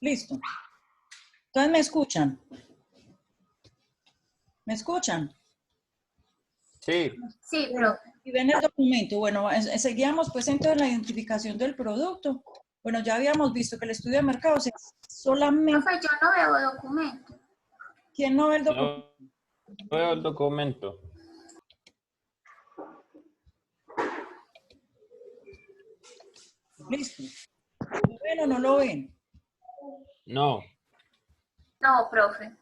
Listo. Entonces, ¿me escuchan? ¿Me escuchan? Sí. Sí, profe. Y ven el documento. Bueno, seguíamos pues entonces la identificación del producto. Bueno, ya habíamos visto que el estudio de mercado, o sea, solamente... Profe, yo no veo documento. ¿Quién no ve el documento? No veo el documento. Listo. ¿Lo ven o no lo ven? No. No, profe.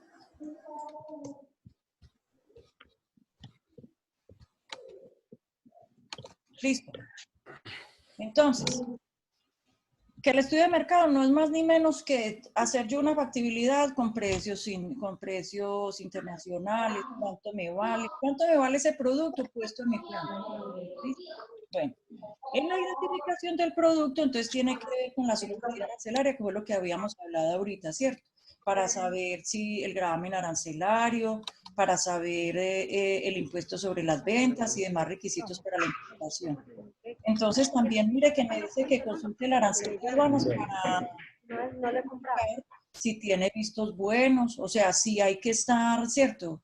Listo. Entonces, que el estudio de mercado no es más ni menos que hacer yo una factibilidad con precios internacionales, cuánto me vale ese producto puesto en mi plan. ¿Listo? Bueno, en la identificación del producto, entonces tiene que ver con la superioridad arancelaria, que fue lo que habíamos hablado ahorita, ¿cierto? Para saber si el gravamen arancelario, para saber el impuesto sobre las ventas y demás requisitos para la importación. Entonces también mire que me dice que consulte el arancel de aduanas para verificar si tiene vistos buenos, o sea, si hay que estar, ¿cierto?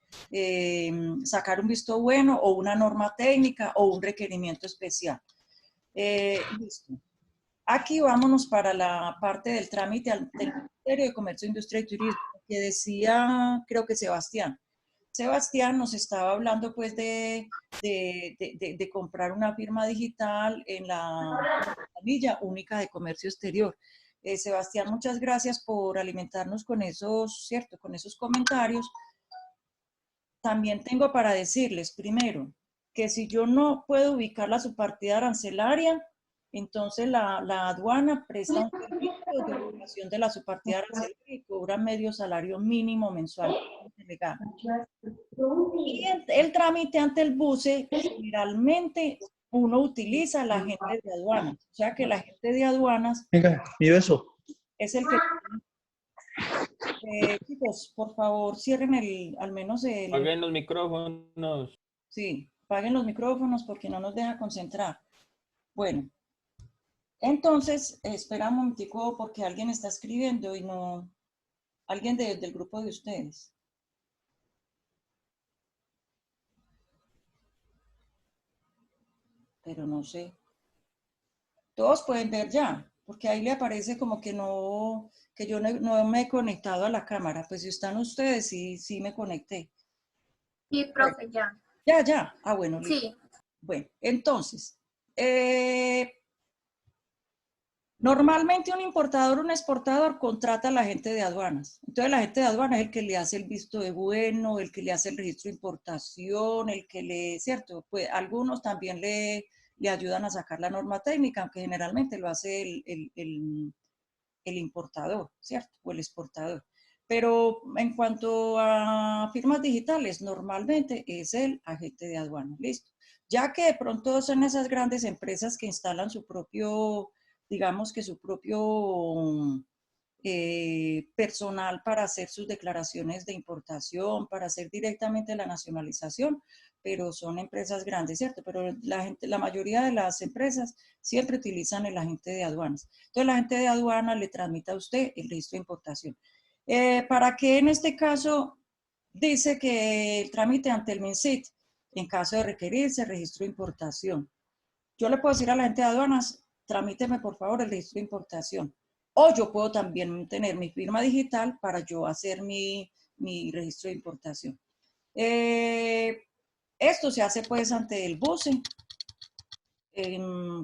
Sacar un visto bueno o una norma técnica o un requerimiento especial. Listo. Aquí vámonos para la parte del trámite del Ministerio de Comercio, Industria y Turismo, que decía, creo que Sebastián. Sebastián nos estaba hablando pues de comprar una firma digital en la planilla única de comercio exterior. Sebastián, muchas gracias por alimentarnos con esos, ¿cierto? Con esos comentarios. También tengo para decirles, primero, que si yo no puedo ubicar la subpartida arancelaria, entonces la aduana presta un servicio de ubicación de la subpartida arancelaria y cobra medio salario mínimo mensual legal. Y el trámite ante el BUCE, generalmente uno utiliza la agente de aduanas. O sea que la agente de aduanas Venga, mi beso. es el que... chicos, por favor, cierren al menos el... Apaguen los micrófonos. Sí, apaguen los micrófonos porque no nos deja concentrar. Bueno, entonces, espera un momentico porque alguien está escribiendo y no... Alguien del grupo de ustedes. Pero no sé. Todos pueden ver ya, porque ahí le aparece como que no, que yo no me he conectado a la cámara. Pues si están ustedes, sí me conecté. Sí, profe, ya. Ya. Ah, bueno, listo. Sí. Bueno, entonces, normalmente un importador o un exportador contrata a la agente de aduanas. Entonces, la agente de aduanas es el que le hace el visto de bueno, el que le hace el registro de importación, el que le, ¿cierto? Pues algunos también le ayudan a sacar la norma técnica, aunque generalmente lo hace el importador, ¿cierto? O el exportador. Pero en cuanto a firmas digitales, normalmente es el agente de aduanas, listo. Ya que de pronto son esas grandes empresas que instalan su propio, digamos que su propio personal para hacer sus declaraciones de importación, para hacer directamente la nacionalización, pero son empresas grandes, ¿cierto? Pero la mayoría de las empresas siempre utilizan el agente de aduanas. Entonces, el agente de aduanas le transmite a usted el registro de importación. ¿Para qué en este caso dice que el trámite ante el MINSIT, en caso de requerirse registro de importación? Yo le puedo decir a la agente de aduanas, tramíteme por favor el registro de importación. O yo puedo también tener mi firma digital para yo hacer mi registro de importación. Esto se hace pues ante el BUCE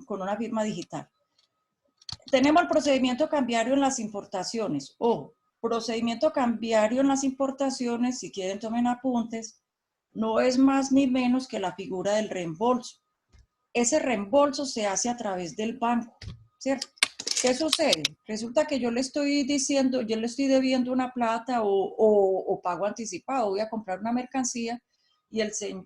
con una firma digital. Tenemos el procedimiento cambiario en las importaciones. Ojo, procedimiento cambiario en las importaciones, si quieren tomen apuntes, no es más ni menos que la figura del reembolso. Ese reembolso se hace a través del banco, ¿cierto? ¿Qué sucede? Resulta que yo le estoy diciendo, yo le estoy debiendo una plata o pago anticipado, voy a comprar una mercancía y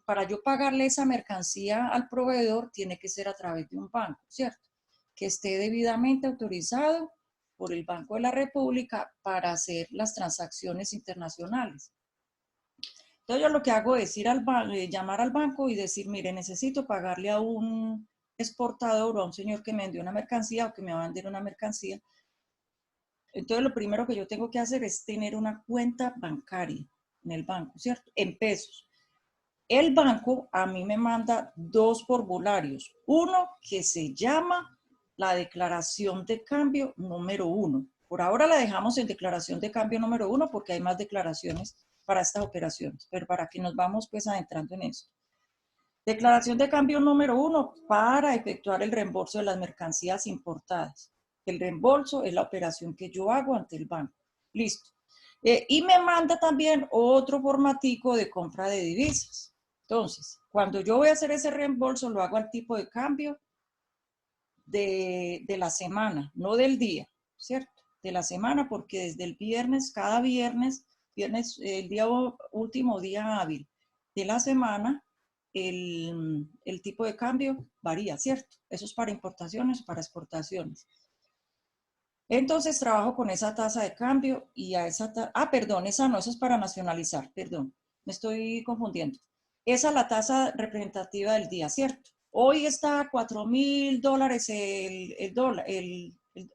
para yo pagarle esa mercancía al proveedor tiene que ser a través de un banco, ¿cierto? Que esté debidamente autorizado por el Banco de la República para hacer las transacciones internacionales. Entonces yo lo que hago es ir llamar al banco y decir, mire, necesito pagarle a un exportador o a un señor que me vendió una mercancía o que me va a vender una mercancía Entonces, lo primero que yo tengo que hacer es tener una cuenta bancaria en el banco, ¿cierto? En pesos. El banco a mí me manda 2 formularios. Uno que se llama la declaración de cambio número 1. Por ahora la dejamos en declaración de cambio número 1 porque hay más declaraciones para estas operaciones, pero para que nos vamos pues adentrando en eso. Declaración de cambio número 1 para efectuar el reembolso de las mercancías importadas. El reembolso es la operación que yo hago ante el banco. Listo. Y me manda también otro formatico de compra de divisas. Entonces, cuando yo voy a hacer ese reembolso, lo hago al tipo de cambio de la semana, no del día, ¿cierto? De la semana, porque desde el viernes, cada viernes, el último día hábil de la semana, el tipo de cambio varía, ¿cierto? Eso es para importaciones, para exportaciones. Entonces trabajo con esa tasa de cambio y a esa perdón, esa no, eso es para nacionalizar, perdón, me estoy confundiendo. Esa es la tasa representativa del día, ¿cierto? Hoy está a $4,000 el dólar,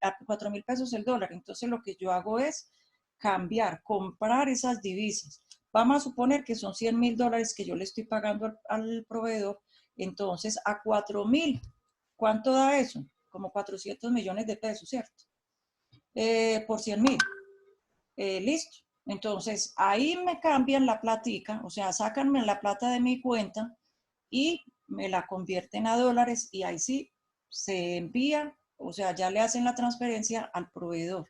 a 4,000 pesos el dólar. Entonces lo que yo hago es cambiar, comprar esas divisas. Vamos a suponer que son $100,000 que yo le estoy pagando al proveedor. Entonces a 4,000, ¿cuánto da eso? Como 400 millones de pesos, ¿cierto? Por 100,000. Listo. Entonces, ahí me cambian la platica, o sea, sácanme la plata de mi cuenta y me la convierten a dólares y ahí sí se envía, o sea, ya le hacen la transferencia al proveedor.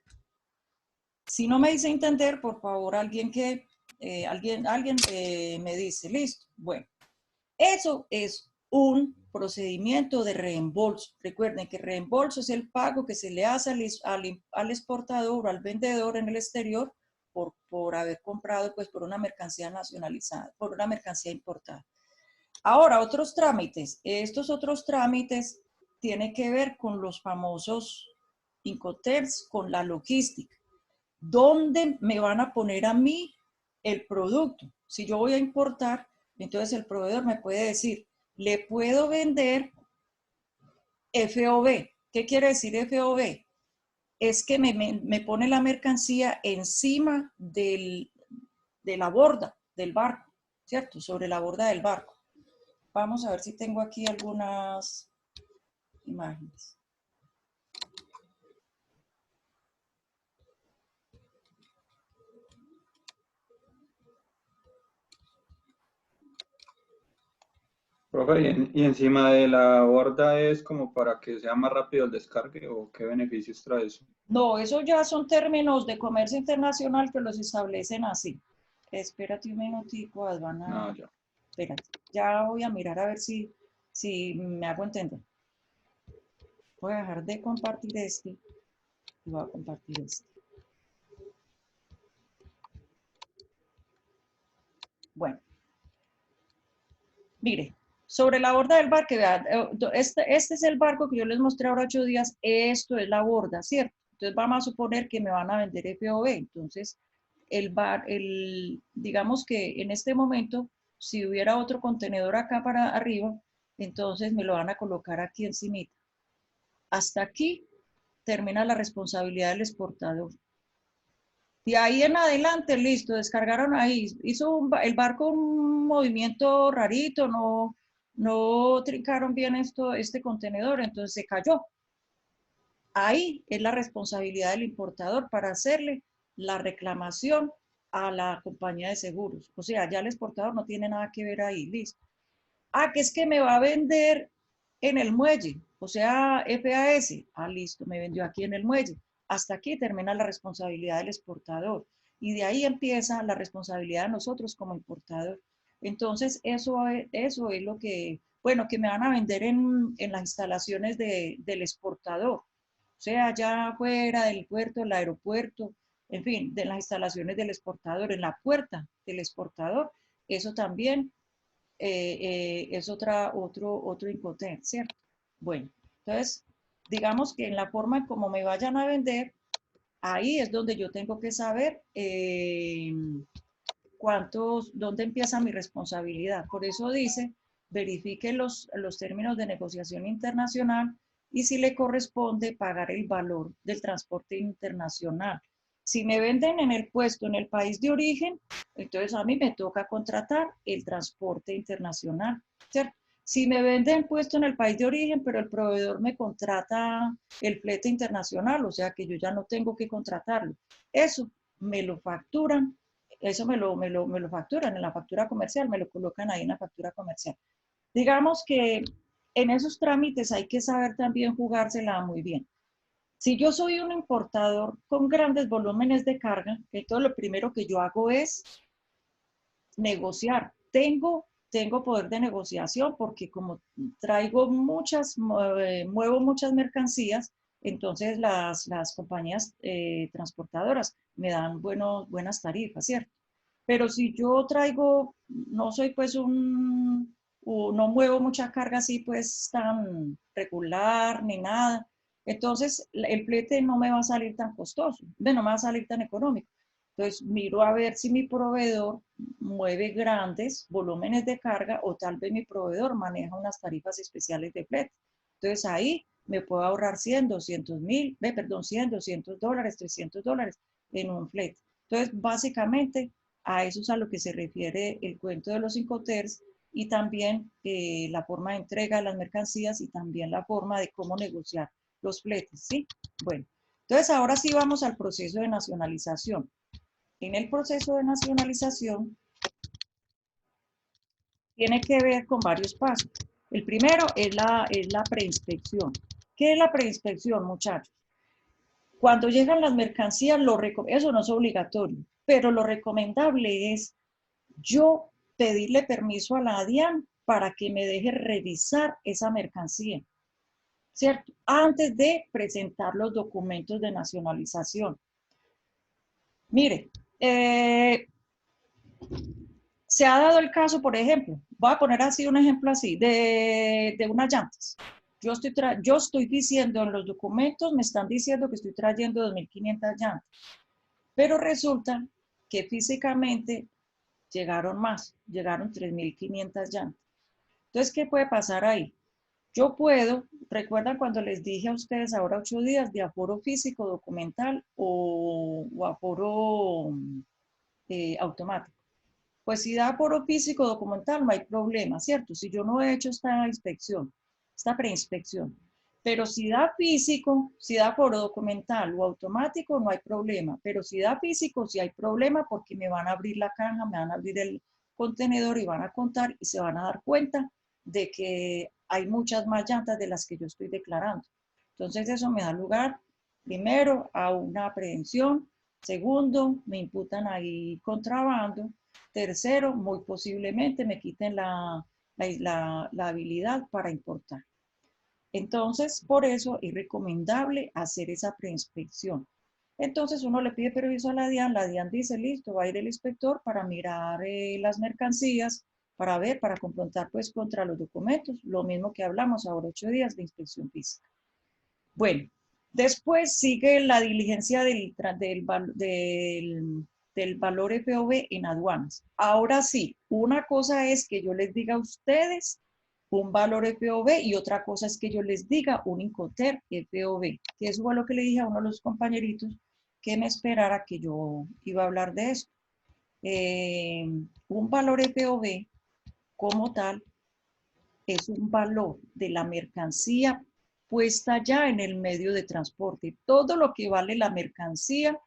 Si no me dice entender, por favor, alguien me dice, listo. Bueno, eso es un procedimiento de reembolso. Recuerden que reembolso es el pago que se le hace al exportador o al vendedor en el exterior por haber comprado pues por una mercancía nacionalizada, por una mercancía importada. Ahora, otros trámites. Estos otros trámites tienen que ver con los famosos Incoterms, con la logística. ¿Dónde me van a poner a mí el producto? Si yo voy a importar, entonces el proveedor me puede decir, le puedo vender FOB. ¿Qué quiere decir FOB? Es que me pone la mercancía encima de la borda del barco, ¿cierto? Sobre la borda del barco. Vamos a ver si tengo aquí algunas imágenes. Profe, y encima de la borda es como para que sea más rápido el descargue o qué beneficios trae eso. No, eso ya son términos de comercio internacional que los establecen así. Espérate un minutico, aduana. No, ya. Espérate, ya voy a mirar a ver si me hago entender. Voy a dejar de compartir este y voy a compartir este. Bueno, mire, sobre la borda del barco, este es el barco que yo les mostré ahora 8 días, esto es la borda, ¿cierto? Entonces vamos a suponer que me van a vender FOB, entonces digamos que en este momento, si hubiera otro contenedor acá para arriba, entonces me lo van a colocar aquí encimita. Hasta aquí termina la responsabilidad del exportador. De ahí en adelante, listo, descargaron ahí, hizo el barco un movimiento rarito, no trincaron bien este contenedor, entonces se cayó. Ahí es la responsabilidad del importador para hacerle la reclamación a la compañía de seguros. O sea, ya el exportador no tiene nada que ver ahí, listo. Que es que me va a vender en el muelle, o sea, FAS. Listo, me vendió aquí en el muelle. Hasta aquí termina la responsabilidad del exportador. Y de ahí empieza la responsabilidad de nosotros como importador. Entonces, eso es lo que, bueno, que me van a vender en las instalaciones del exportador. O sea, allá afuera del puerto, del aeropuerto, en fin, de las instalaciones del exportador, en la puerta del exportador. Eso también es otro Incoterm, ¿cierto? Bueno, entonces, digamos que en la forma en como me vayan a vender, ahí es donde yo tengo que saber dónde empieza mi responsabilidad. Por eso dice, verifique los términos de negociación internacional y si le corresponde pagar el valor del transporte internacional. Si me venden en el puesto en el país de origen, entonces a mí me toca contratar el transporte internacional, ¿cierto? Si me venden puesto en el país de origen, pero el proveedor me contrata el flete internacional, o sea que yo ya no tengo que contratarlo. Eso me lo facturan, eso me lo facturan en la factura comercial, me lo colocan ahí en la factura comercial. Digamos que en esos trámites hay que saber también jugársela muy bien. Si yo soy un importador con grandes volúmenes de carga, entonces lo primero que yo hago es negociar. Tengo poder de negociación porque como traigo muevo muchas mercancías, entonces las compañías transportadoras me dan buenas tarifas, ¿cierto? Pero si yo traigo, no soy pues no muevo mucha carga así pues tan regular ni nada, entonces el flete no me va a salir tan costoso, no me va a salir tan económico. Entonces miro a ver si mi proveedor mueve grandes volúmenes de carga o tal vez mi proveedor maneja unas tarifas especiales de flete. Entonces ahí me puedo ahorrar 100, 200 mil, perdón, 100, 200 dólares, 300 dólares en un flete. Entonces básicamente a eso es a lo que se refiere el cuento de los Incoterms y también la forma de entrega de las mercancías y también la forma de cómo negociar los fletes, ¿sí? Bueno, entonces ahora sí vamos al proceso de nacionalización. En el proceso de nacionalización tiene que ver con varios pasos. El primero es la preinspección. ¿Qué es la preinspección, muchachos? Cuando llegan las mercancías, eso no es obligatorio, pero lo recomendable es yo pedirle permiso a la DIAN para que me deje revisar esa mercancía, ¿cierto? Antes de presentar los documentos de nacionalización. Mire, se ha dado el caso, por ejemplo, voy a poner así un ejemplo así, de unas llantas. Yo estoy diciendo en los documentos, me están diciendo que estoy trayendo 2.500 llantas, pero resulta que físicamente llegaron más, llegaron 3.500 llantas. Entonces, ¿qué puede pasar ahí? Yo puedo, recuerdan cuando les dije a ustedes ahora 8 días de aforo físico, documental o aforo automático. Pues si da aforo físico, documental, no hay problema, ¿cierto? Si yo no he hecho esta inspección, esta preinspección. Pero si da físico, si da aforo documental o automático, no hay problema. Pero si da físico, sí hay problema porque me van a abrir la caja, me van a abrir el contenedor y van a contar y se van a dar cuenta de que hay muchas más llantas de las que yo estoy declarando. Entonces eso me da lugar, primero, a una aprehensión. Segundo, me imputan ahí contrabando. Tercero, muy posiblemente me quiten la habilidad para importar. Entonces, por eso es recomendable hacer esa preinspección. Entonces, uno le pide permiso a la DIAN dice, listo, va a ir el inspector para mirar las mercancías, para ver, para confrontar pues contra los documentos, lo mismo que hablamos ahora 8 días de inspección física. Bueno, después sigue la diligencia del valor FOB en aduanas. Ahora sí, una cosa es que yo les diga a ustedes un valor FOB y otra cosa es que yo les diga un Incoterm FOB, que eso fue lo que le dije a uno de los compañeritos que me esperara que yo iba a hablar de eso. Un valor FOB como tal es un valor de la mercancía puesta ya en el medio de transporte. Todo lo que vale la mercancía,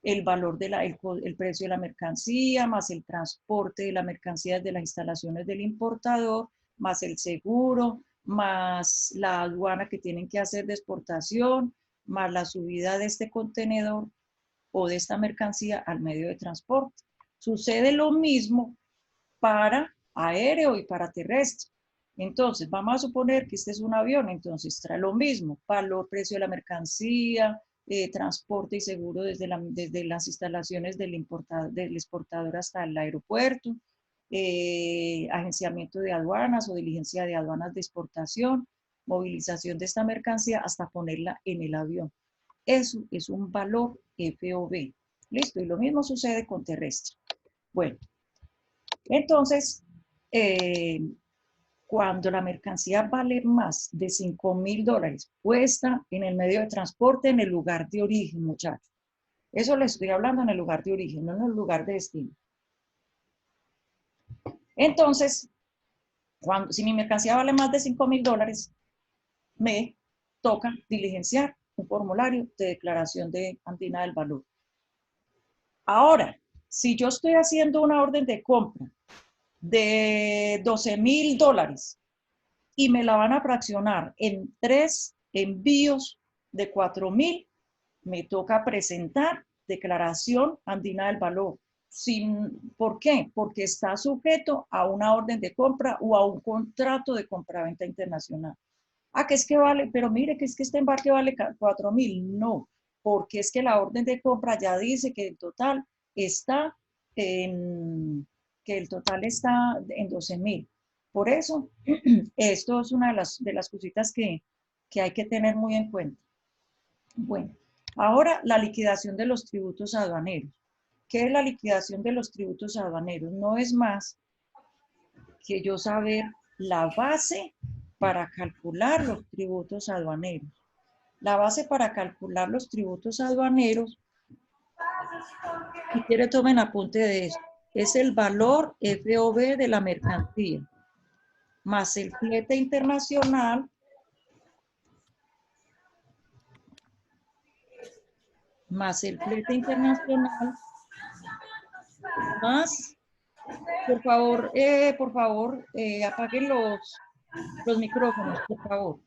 el valor el precio de la mercancía, más el transporte de la mercancía desde las instalaciones del importador, más el seguro, más la aduana que tienen que hacer de exportación, más la subida de este contenedor o de esta mercancía al medio de transporte. Sucede lo mismo para aéreo y para terrestre. Entonces, vamos a suponer que este es un avión, entonces trae lo mismo, valor, precio de la mercancía, transporte y seguro desde las instalaciones del exportador hasta el aeropuerto, agenciamiento de aduanas o diligencia de aduanas de exportación, movilización de esta mercancía hasta ponerla en el avión. Eso es un valor FOB. Listo, y lo mismo sucede con terrestre. Bueno, entonces, cuando la mercancía vale más de $5.000 puesta en el medio de transporte en el lugar de origen, muchachos. Eso le estoy hablando en el lugar de origen, no en el lugar de destino. Entonces, si mi mercancía vale más de $5.000, me toca diligenciar un formulario de declaración de andina del valor. Ahora, si yo estoy haciendo una orden de compra de $12.000 y me la van a fraccionar en 3 envíos de 4.000, me toca presentar declaración andina del valor. ¿Por qué? Porque está sujeto a una orden de compra o a un contrato de compraventa internacional. Ah, que es que vale, pero mire que es que este embarque vale 4.000. No, porque es que la orden de compra ya dice que el total está en 12.000. Por eso, esto es una de las cositas que hay que tener muy en cuenta. Bueno, ahora la liquidación de los tributos aduaneros. ¿Qué es la liquidación de los tributos aduaneros? No es más que yo saber la base para calcular los tributos aduaneros. La base para calcular los tributos aduaneros, si quiere tomen apunte de esto, es el valor FOB de la mercancía, más el flete internacional, más, por favor, apaguen los micrófonos, por favor.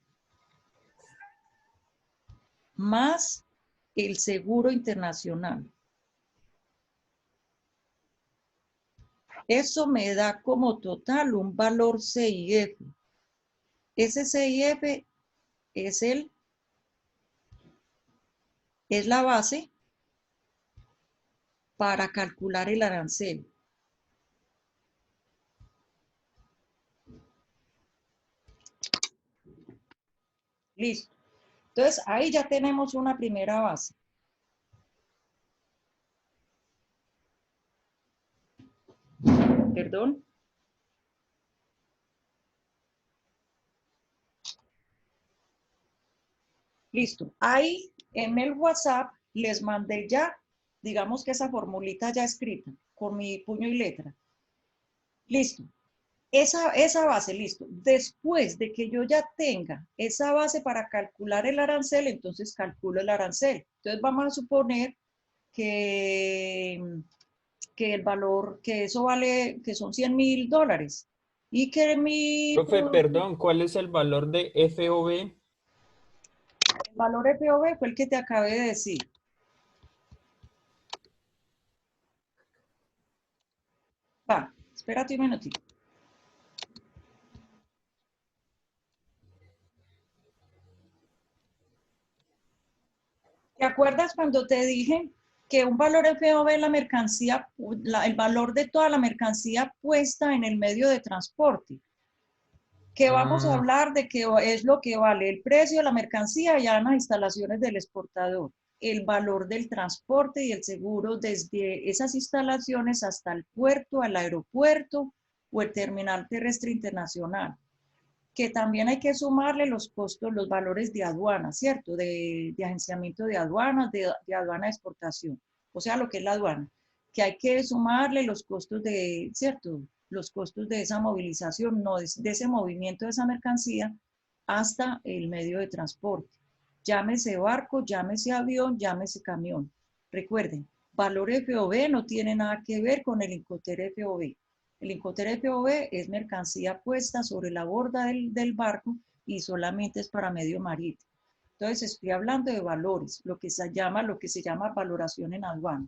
Más el seguro internacional. Eso me da como total un valor CIF. Ese CIF es la base para calcular el arancel. Listo. Entonces, ahí ya tenemos una primera base. Perdón. Listo. Ahí en el WhatsApp les mandé ya, digamos que esa formulita ya escrita, con mi puño y letra. Listo. Esa base, listo. Después de que yo ya tenga esa base para calcular el arancel, entonces calculo el arancel. Entonces vamos a suponer que el valor, que eso vale, que son $100.000. Y que Profe, perdón, ¿cuál es el valor de FOB? El valor FOB fue el que te acabé de decir. Va, espérate un minutito. ¿Te acuerdas cuando te dije que un valor FOB es la mercancía, el valor de toda la mercancía puesta en el medio de transporte? Que vamos a hablar de que es lo que vale el precio de la mercancía ya en las instalaciones del exportador, el valor del transporte y el seguro desde esas instalaciones hasta el puerto, al aeropuerto o el terminal terrestre internacional. Que también hay que sumarle los costos, los valores de aduana, ¿cierto? De agenciamiento de aduanas, de aduana de exportación. O sea, lo que es la aduana. Que hay que sumarle los costos de, ¿cierto? Los costos de esa movilización, no de ese movimiento de esa mercancía hasta el medio de transporte. Llámese barco, llámese avión, llámese camión. Recuerden, valor FOB no tiene nada que ver con el Incoterm FOB. El Incoterm FOB es mercancía puesta sobre la borda del barco y solamente es para medio marítimo. Entonces estoy hablando de valores, lo que se llama valoración en aduana.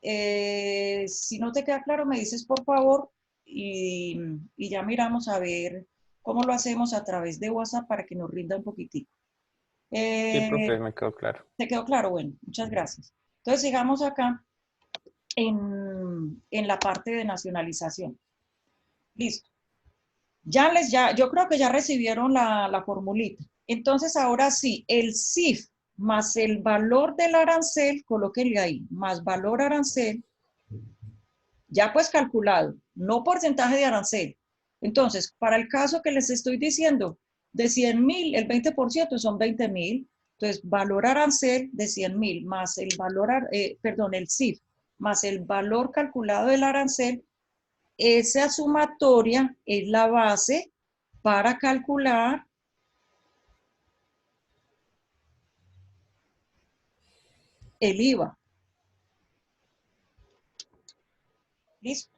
Si no te queda claro, me dices por favor y ya miramos a ver cómo lo hacemos a través de WhatsApp para que nos rinda un poquitico. Sí, profe, me quedó claro. ¿Te quedó claro? Bueno, muchas gracias. Entonces sigamos acá en la parte de nacionalización. Listo. Yo creo que ya recibieron la formulita. Entonces, ahora sí, el CIF más el valor del arancel, colóquenle ahí, más valor arancel, ya pues calculado, no porcentaje de arancel, Entonces, para el caso que les estoy diciendo, de 100.000, el 20% son 20.000. Entonces, valor arancel de 100.000 más el valor, el CIF, más el valor calculado del arancel, esa sumatoria es la base para calcular el IVA. ¿Listo?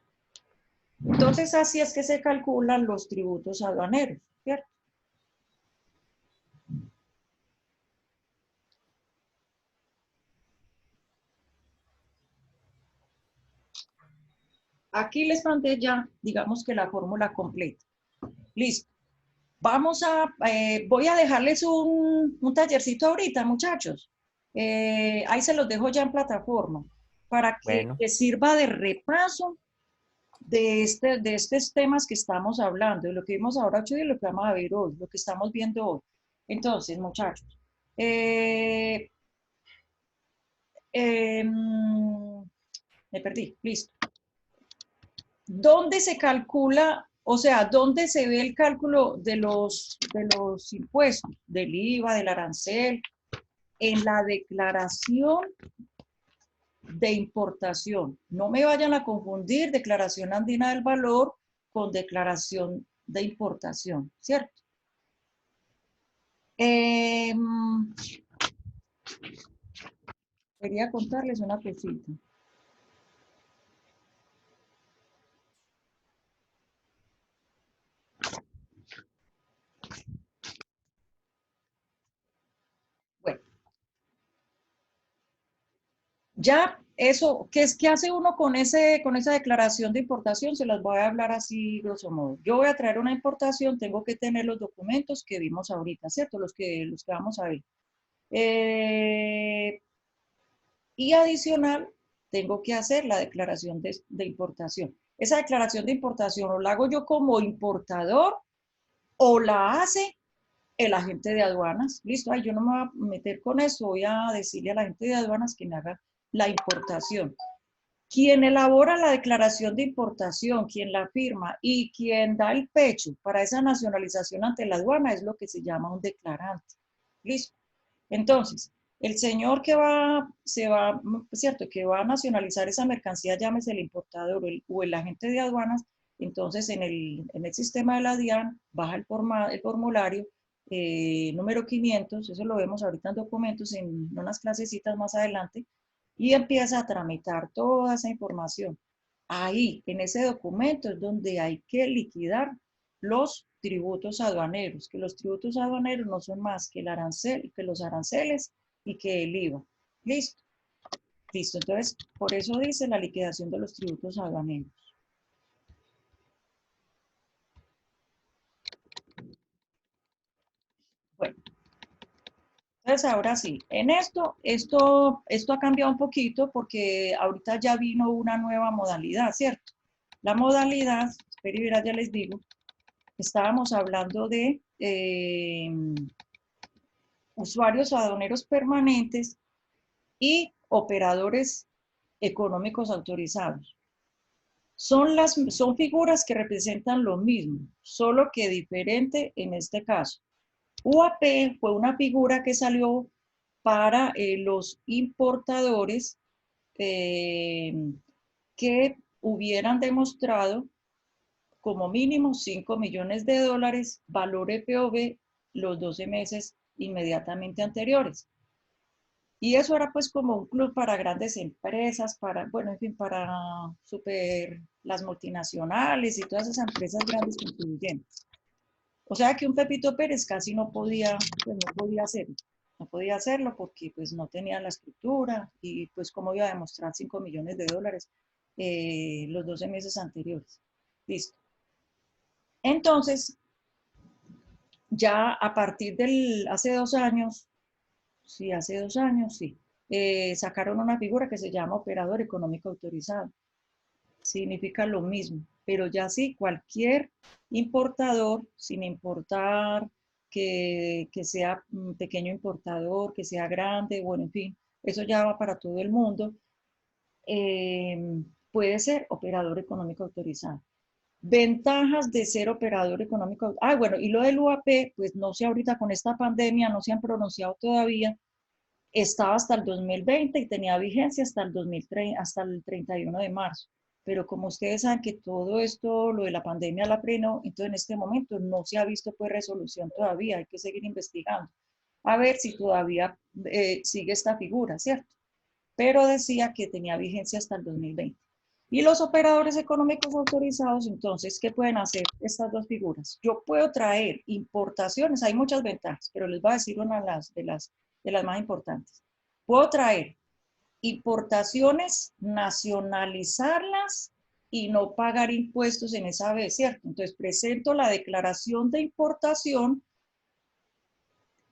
Entonces, así es que se calculan los tributos aduaneros, ¿cierto? Aquí les mandé ya, digamos que la fórmula completa. Listo. Voy a dejarles un tallercito ahorita, muchachos. Ahí se los dejo ya en plataforma para que Bueno. les sirva de repaso de estos temas que estamos hablando, de lo que vimos ahora 8 y lo que vamos a ver hoy, lo que estamos viendo hoy. Entonces, muchachos, me perdí, listo. ¿Dónde se calcula, o sea, dónde se ve el cálculo de los impuestos, del IVA, del arancel? En la declaración de importación. No me vayan a confundir declaración andina del valor con declaración de importación, ¿cierto? Quería contarles una cosita. Bueno, ya eso, ¿qué hace uno con esa declaración de importación? Se las voy a hablar así, grosso modo. Yo voy a traer una importación, tengo que tener los documentos que vimos ahorita, ¿cierto? Los que vamos a ver. Y adicional, tengo que hacer la declaración de importación. Esa declaración de importación o la hago yo como importador o la hace el agente de aduanas. Listo, ay, yo no me voy a meter con eso, voy a decirle al agente de aduanas que me haga la importación. Quien elabora la declaración de importación, quien la firma y quien da el pecho para esa nacionalización ante la aduana es lo que se llama un declarante. ¿Listo? Entonces, el señor que cierto, que va a nacionalizar esa mercancía, llámese el importador o el agente de aduanas, entonces en el sistema de la DIAN baja el formulario número 500, eso lo vemos ahorita en documentos, en unas clasecitas más adelante, y empieza a tramitar toda esa información. Ahí, en ese documento es donde hay que liquidar los tributos aduaneros, que los tributos aduaneros no son más que el arancel, que los aranceles y que el IVA. ¿Listo? Listo. Entonces, por eso dice la liquidación de los tributos aduaneros. Bueno. Entonces, ahora sí, en esto ha cambiado un poquito porque ahorita ya vino una nueva modalidad, ¿cierto? La modalidad, espera y verá, ya les digo, estábamos hablando de usuarios aduaneros permanentes y operadores económicos autorizados. Son figuras que representan lo mismo, solo que diferente en este caso. UAP fue una figura que salió para los importadores que hubieran demostrado como mínimo 5 millones de dólares, valor EPOB, los 12 meses inmediatamente anteriores. Y eso era pues como un club para grandes empresas, bueno, en fin, para las multinacionales y todas esas empresas grandes contribuyentes. O sea que un Pepito Pérez casi no podía, pues no podía hacerlo. No podía hacerlo porque pues no tenía la estructura y pues cómo iba a demostrar 5 millones de dólares los 12 meses anteriores. Listo. Entonces, ya a partir hace 2 años, sí, sacaron una figura que se llama operador económico autorizado. Significa lo mismo, pero ya sí, cualquier importador, sin importar que sea un pequeño importador, que sea grande, bueno, en fin, eso ya va para todo el mundo, puede ser operador económico autorizado. Ventajas de ser operador económico. Ah, bueno, y lo del UAP, pues no sé ahorita con esta pandemia, no se han pronunciado todavía. Estaba hasta el 2020 y tenía vigencia hasta el 2030, hasta el 31 de marzo. Pero como ustedes saben que todo esto, lo de la pandemia la frenó, entonces en este momento no se ha visto pues resolución todavía, hay que seguir investigando. A ver si todavía sigue esta figura, ¿cierto? Pero decía que tenía vigencia hasta el 2020. Y los operadores económicos autorizados, entonces, ¿qué pueden hacer estas dos figuras? Yo puedo traer importaciones, hay muchas ventajas, pero les voy a decir una de las más importantes. Puedo traer importaciones, nacionalizarlas y no pagar impuestos en esa vez, ¿cierto? Entonces, presento la declaración de importación,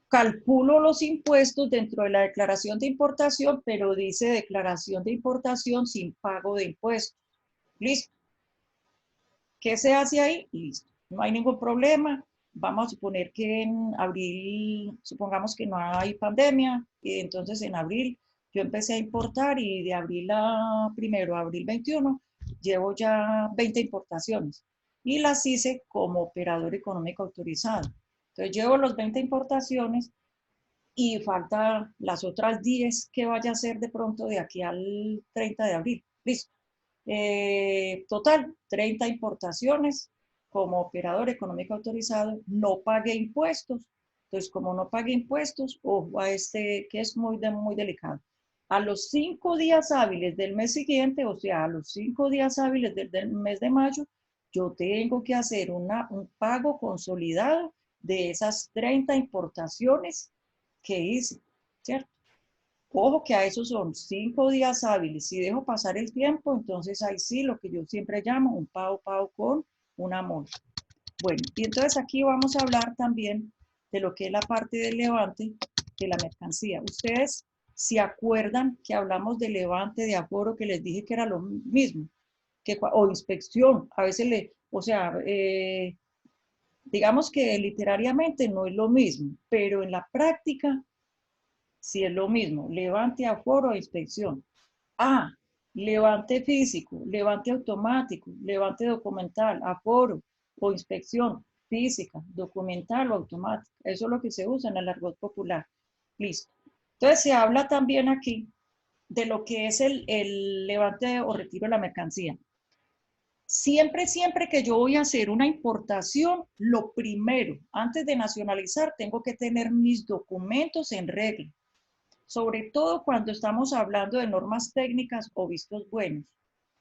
calculo los impuestos dentro de la declaración de importación, pero dice declaración de importación sin pago de impuestos. Listo. ¿Qué se hace ahí? Listo. No hay ningún problema. Vamos a suponer que en abril, supongamos que no hay pandemia, y entonces en abril yo empecé a importar y de abril a primero, abril 21, llevo ya 20 importaciones y las hice como operador económico autorizado. Entonces llevo los 20 importaciones y falta las otras 10 que vaya a hacer de pronto de aquí al 30 de abril. Listo. Total, 30 importaciones como operador económico autorizado, no pagué impuestos. Entonces, como no pagué impuestos, ojo a este que es muy delicado. A los 5 días hábiles del mes siguiente, o sea, a los 5 días hábiles del mes de mayo, yo tengo que hacer un pago consolidado de esas 30 importaciones que hice, ¿cierto? Ojo que a esos son 5 días hábiles. Si dejo pasar el tiempo, entonces ahí sí lo que yo siempre llamo un pago con una multa. Bueno, y entonces aquí vamos a hablar también de lo que es la parte del levante de la mercancía. Ustedes se acuerdan que hablamos de levante, de aforo, que les dije que era lo mismo, o inspección. A veces digamos que literariamente no es lo mismo, pero en la práctica sí es lo mismo, levante, aforo e inspección. Ah, levante físico, levante automático, levante documental, aforo o inspección física, documental o automática. Eso es lo que se usa en el argot popular. Listo. Entonces se habla también aquí de lo que es el levante o retiro de la mercancía. Siempre que yo voy a hacer una importación, lo primero, antes de nacionalizar, tengo que tener mis documentos en regla, sobre todo cuando estamos hablando de normas técnicas o vistos buenos.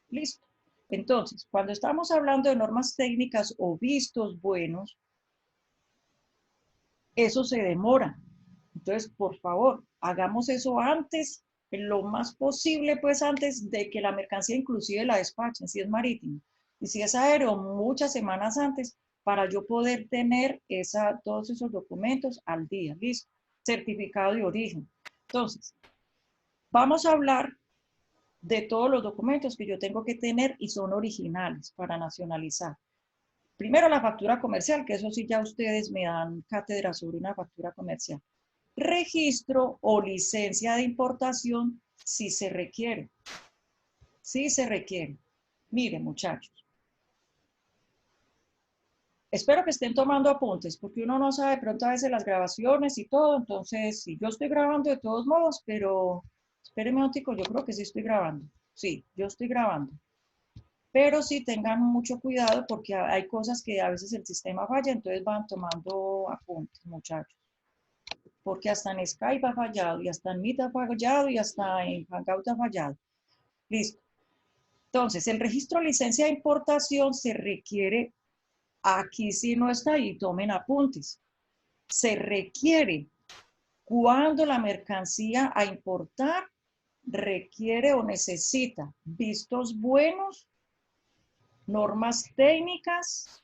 Listo. Entonces, cuando estamos hablando de normas técnicas o vistos buenos, eso se demora. Entonces, por favor, hagamos eso antes, lo más posible, pues antes de que la mercancía inclusive la despachen, si es marítimo. Y si es aéreo, muchas semanas antes, para yo poder tener todos esos documentos al día, listo. Certificado de origen. Entonces, vamos a hablar de todos los documentos que yo tengo que tener y son originales para nacionalizar. Primero la factura comercial, que eso sí ya ustedes me dan cátedra sobre una factura comercial. Registro o licencia de importación si se requiere. Si se requiere. Miren, muchachos. Espero que estén tomando apuntes, porque uno no sabe de pronto a veces las grabaciones y todo, entonces sí, yo estoy grabando de todos modos, pero espérenme un tico, yo creo que sí estoy grabando. Sí, yo estoy grabando. Pero sí tengan mucho cuidado porque hay cosas que a veces el sistema falla, entonces van tomando apuntes, muchachos. Porque hasta en Skype ha fallado, y hasta en Meet ha fallado, y hasta en Hangout ha fallado. Listo. Entonces, el registro de licencia de importación se requiere, aquí sí no está ahí, tomen apuntes. Se requiere cuando la mercancía a importar requiere o necesita vistos buenos, normas técnicas,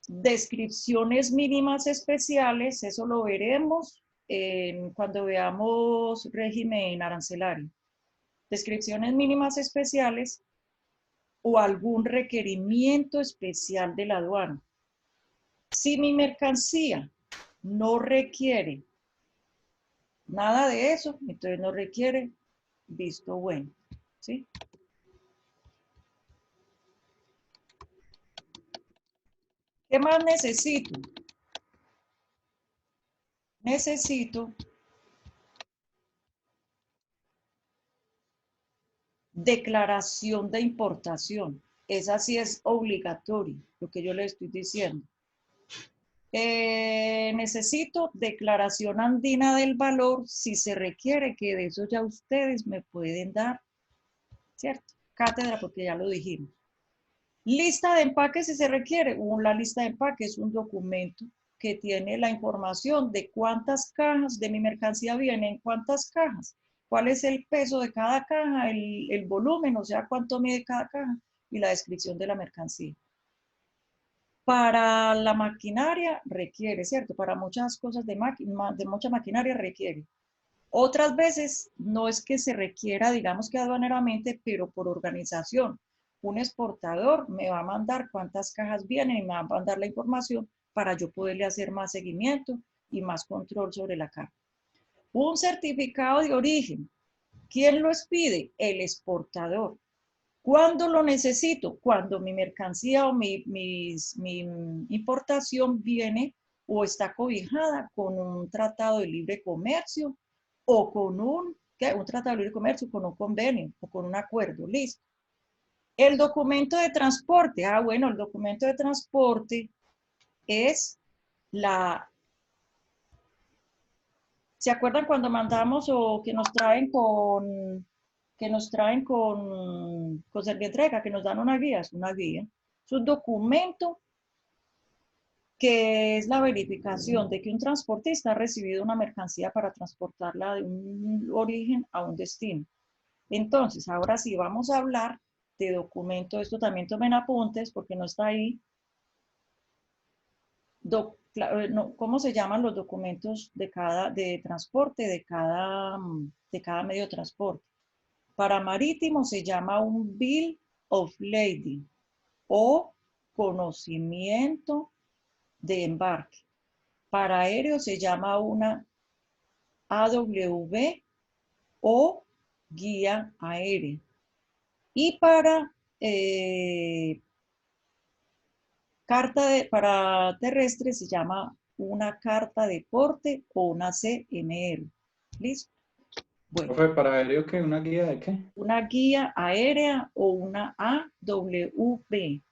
descripciones mínimas especiales, eso lo veremos cuando veamos régimen arancelario. Descripciones mínimas especiales o algún requerimiento especial de la aduana. Si mi mercancía no requiere nada de eso, entonces no requiere visto bueno, ¿sí? ¿Qué más necesito? Necesito declaración de importación. Esa sí es obligatoria, lo que yo le estoy diciendo. Necesito declaración andina del valor si se requiere, que de eso ya ustedes me pueden dar, ¿cierto? Cátedra, porque ya lo dijimos. Lista de empaques si se requiere. La lista de empaques es un documento que tiene la información de cuántas cajas de mi mercancía vienen, cuántas cajas, cuál es el peso de cada caja, el volumen, o sea, cuánto mide cada caja y la descripción de la mercancía. Para la maquinaria requiere, ¿cierto? Para muchas cosas de mucha maquinaria requiere. Otras veces no es que se requiera, digamos que aduaneramente, pero por organización. Un exportador me va a mandar cuántas cajas vienen y me va a mandar la información para yo poderle hacer más seguimiento y más control sobre la carga. Un certificado de origen. ¿Quién lo expide? El exportador. ¿Cuándo lo necesito? Cuando mi mercancía o mi importación viene o está cobijada con un tratado de libre comercio o con un tratado de libre comercio, con un convenio o con un acuerdo, listo. El documento de transporte, bueno, el documento de transporte es ¿se acuerdan cuando mandamos o que nos traen con Servientrega, que nos dan una guía? Es una guía. Es un documento que es la verificación de que un transportista ha recibido una mercancía para transportarla de un origen a un destino. Entonces, ahora sí, vamos a hablar de documento. Esto también tomen apuntes porque no está ahí. ¿Cómo se llaman los documentos de transporte de cada medio de transporte? Para marítimo se llama un Bill of Lading o conocimiento de embarque. Para aéreo se llama una AWB o guía aérea. Y para para terrestre se llama una carta de porte o una CMR. ¿Listo? Bueno. Profe, ¿para aéreo qué? ¿Una guía de qué? Una guía aérea o una AWB.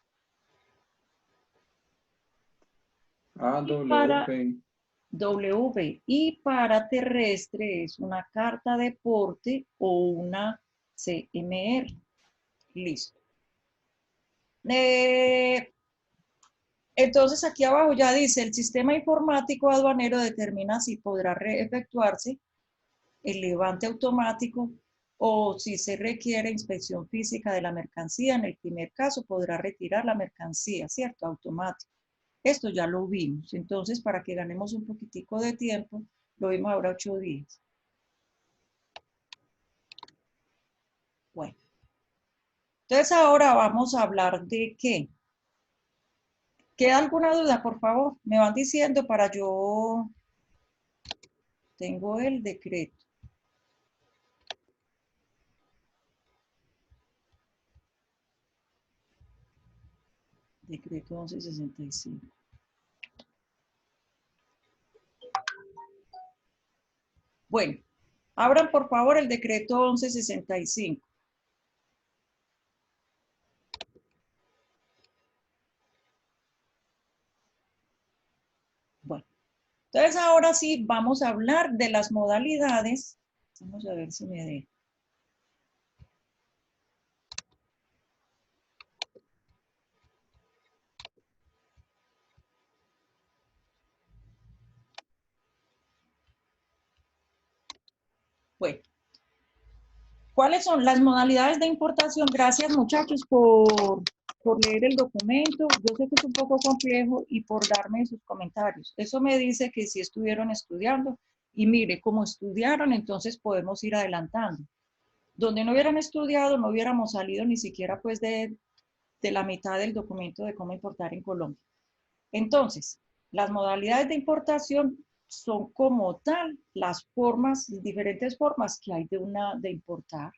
AWB. Y para terrestre es una carta de porte o una CMR. Listo. Entonces aquí abajo ya dice, el sistema informático aduanero determina si podrá efectuarse el levante automático o si se requiere inspección física de la mercancía. En el primer caso podrá retirar la mercancía, ¿cierto? Automático. Esto ya lo vimos. Entonces, para que ganemos un poquitico de tiempo, lo vimos ahora 8 días. Bueno. Entonces, ahora vamos a hablar de qué. ¿Queda alguna duda, por favor? Me van diciendo para yo... Tengo el decreto. Decreto 1165. Bueno, abran por favor el decreto 1165. Bueno, entonces ahora sí vamos a hablar de las modalidades. Vamos a ver si me deja. Bueno, ¿cuáles son las modalidades de importación? Gracias, muchachos, por leer el documento. Yo sé que es un poco complejo y por darme sus comentarios. Eso me dice que sí estuvieron estudiando y mire, como estudiaron, entonces podemos ir adelantando. Donde no hubieran estudiado, no hubiéramos salido ni siquiera pues de la mitad del documento de cómo importar en Colombia. Entonces, las modalidades de importación son como tal las formas, diferentes formas que hay de importar.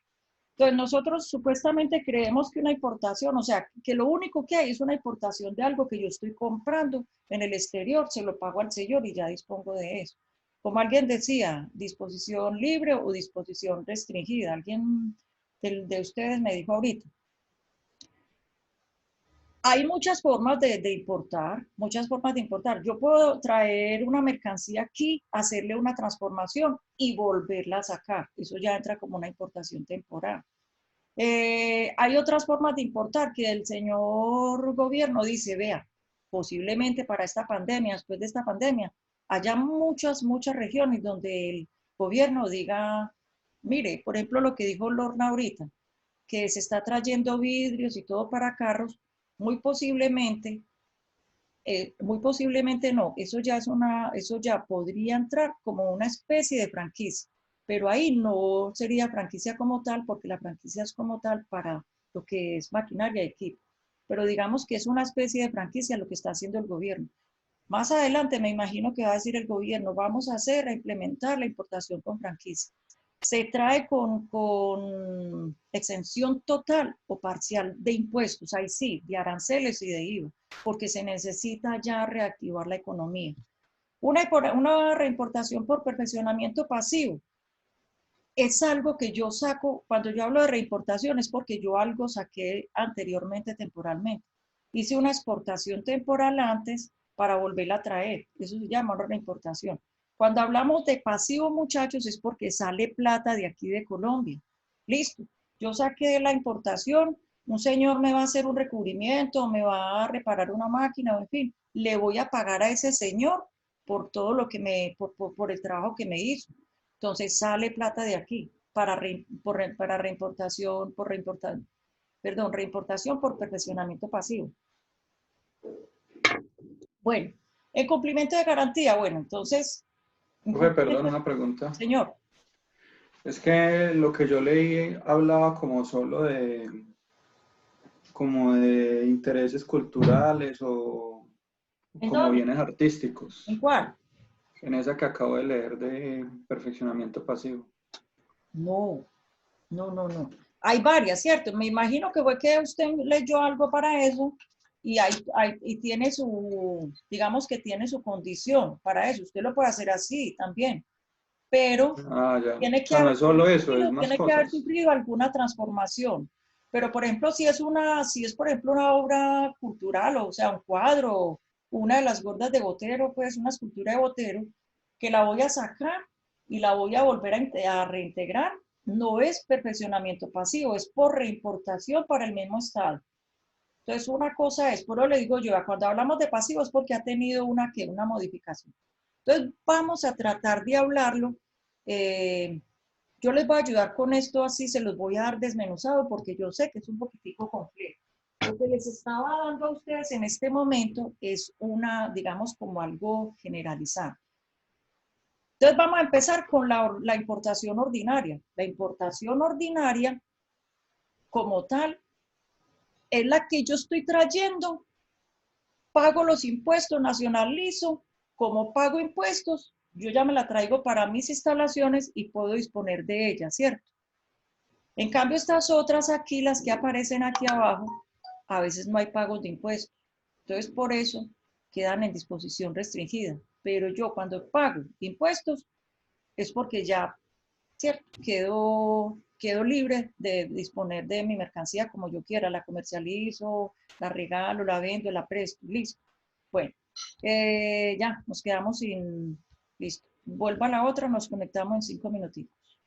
Entonces nosotros supuestamente creemos que una importación, o sea, que lo único que hay es una importación de algo que yo estoy comprando en el exterior, se lo pago al señor y ya dispongo de eso. Como alguien decía, disposición libre o disposición restringida. Alguien de ustedes me dijo ahorita. Hay muchas formas de importar, muchas formas de importar. Yo puedo traer una mercancía aquí, hacerle una transformación y volverla a sacar. Eso ya entra como una importación temporal. Hay otras formas de importar que el señor gobierno dice, vea, posiblemente para esta pandemia, después de esta pandemia, haya muchas regiones donde el gobierno diga, mire, por ejemplo, lo que dijo Lorna ahorita, que se está trayendo vidrios y todo para carros, muy posiblemente no, eso ya podría entrar como una especie de franquicia, pero ahí no sería franquicia como tal, porque la franquicia es como tal para lo que es maquinaria y equipo, pero digamos que es una especie de franquicia lo que está haciendo el gobierno. Más adelante me imagino que va a decir el gobierno, vamos a implementar la importación con franquicia. Se trae con exención total o parcial de impuestos, ahí sí, de aranceles y de IVA, porque se necesita ya reactivar la economía. Una reimportación por perfeccionamiento pasivo es algo que yo saco, cuando yo hablo de reimportación es porque yo algo saqué anteriormente temporalmente. Hice una exportación temporal antes para volverla a traer, eso se llama una reimportación. Cuando hablamos de pasivo, muchachos, es porque sale plata de aquí de Colombia. Listo, yo saqué la importación, un señor me va a hacer un recubrimiento, me va a reparar una máquina, en fin, le voy a pagar a ese señor por todo lo que por el trabajo que me hizo. Entonces sale plata de aquí para reimportación, reimportación por perfeccionamiento pasivo. Bueno, el cumplimiento de garantía, bueno, entonces... Profe, perdón, una pregunta. Señor. Es que lo que yo leí hablaba como solo como de intereses culturales o como bienes artísticos. ¿En cuál? En esa que acabo de leer de perfeccionamiento pasivo. No. Hay varias, ¿cierto? Me imagino que fue que usted leyó algo para eso y tiene digamos que tiene su condición para eso. Usted lo puede hacer así también, pero Ya. tiene O que sea, no es solo eso, es más tiene que haber cosas. sufrido alguna transformación. Pero, por ejemplo, si es, por ejemplo, una obra cultural, o sea, un cuadro, una de las gordas de Botero, pues una escultura de Botero, que la voy a sacar y la voy a volver a reintegrar, no es perfeccionamiento pasivo, es por reimportación para el mismo estado. Entonces, una cosa es, por eso le digo yo, cuando hablamos de pasivo es porque ha tenido una modificación. Entonces, vamos a tratar de hablarlo. Yo les voy a ayudar con esto, así se los voy a dar desmenuzado, porque yo sé que es un poquitico complejo. Lo que les estaba dando a ustedes en este momento es digamos, como algo generalizado. Entonces vamos a empezar con la importación ordinaria. La importación ordinaria, como tal, es la que yo estoy trayendo, pago los impuestos, nacionalizo, como pago impuestos, yo ya me la traigo para mis instalaciones y puedo disponer de ella, ¿cierto? En cambio, estas otras aquí, las que aparecen aquí abajo, a veces no hay pagos de impuestos. Entonces, por eso quedan en disposición restringida. Pero yo cuando pago impuestos es porque ya, ¿cierto? Quedo libre de disponer de mi mercancía como yo quiera. La comercializo, la regalo, la vendo, la presto, listo. Bueno, ya, nos quedamos sin... Listo. Vuelva a la otra, nos conectamos en 5 minutitos.